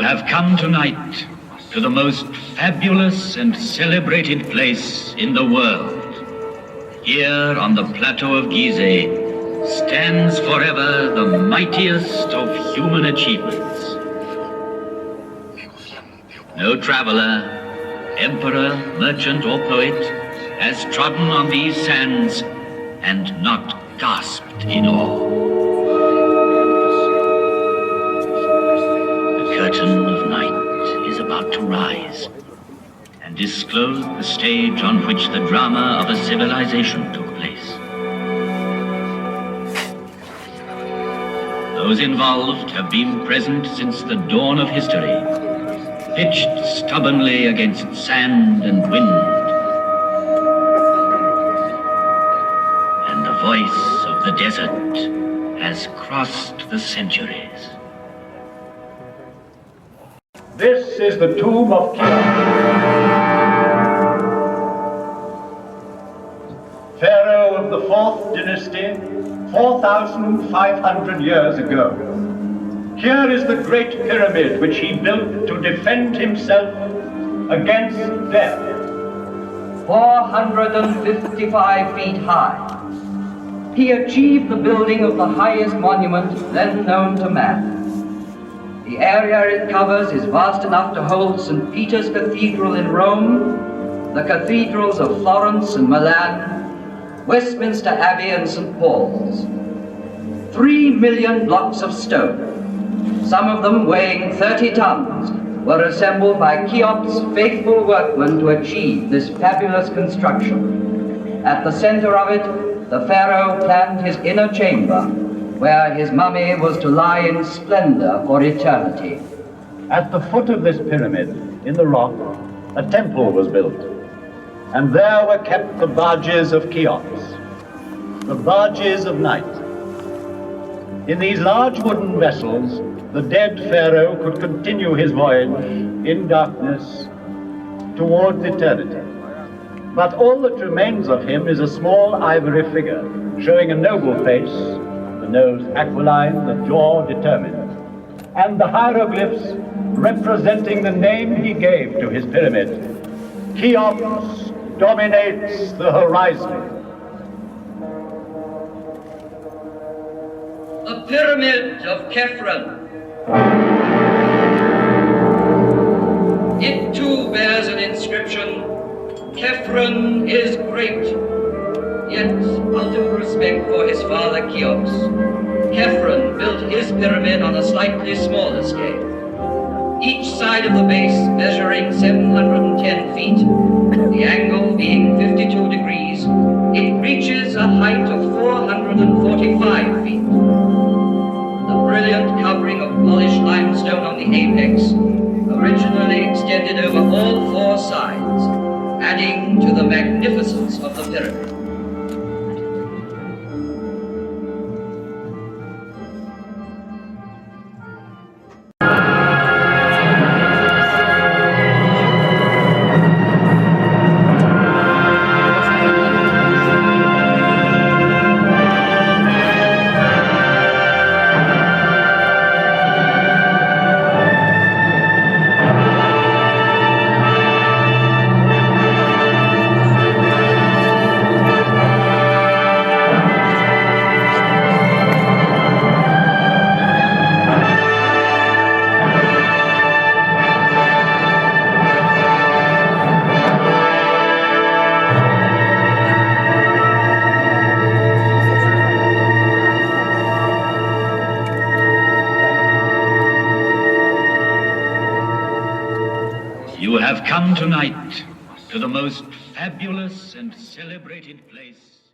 have come tonight to the most fabulous and celebrated place in the world. Here on the plateau of Giza stands forever the mightiest of human achievements. No traveler, emperor, merchant, or poet has trodden on these sands and not gasped in awe. The curtain of night is about to rise and disclose the stage on which the drama of a civilization took place. Those involved have been present since the dawn of history, pitched stubbornly against sand and wind. And the voice of the desert has crossed the centuries. This is the tomb of Khufu, pharaoh of the 4th dynasty, 4,500 years ago. Here is the great pyramid which he built to defend himself against death. 455 feet high. He achieved the building of the highest monument then known to man. The area it covers is vast enough to hold St. Peter's Cathedral in Rome, the cathedrals of Florence and Milan, Westminster Abbey and St. Paul's. 3 million blocks of stone, some of them weighing 30 tons, were assembled by Cheops' faithful workmen to achieve this fabulous construction. At the center of it, the pharaoh planned his inner chamber, where his mummy was to lie in splendor for eternity. At the foot of this pyramid, in the rock, a temple was built, and there were kept the barges of Cheops, the barges of night. In these large wooden vessels, the dead pharaoh could continue his voyage in darkness towards eternity. But all that remains of him is a small ivory figure, showing a noble face, the nose aquiline, the jaw determined, and the hieroglyphs representing the name he gave to his pyramid. Cheops dominates the horizon. The Pyramid of Khufu. It too bears an inscription, Khufu is great. Yet, out of respect for his father Cheops, Khufu built his pyramid on a slightly smaller scale. Each side of the base measuring 710 feet, the angle being 52 degrees, it reaches a height of 445 feet. The brilliant covering of polished limestone on the apex originally extended over all 4 sides, adding to the magnificence of the pyramid. You have come tonight to the most fabulous and celebrated place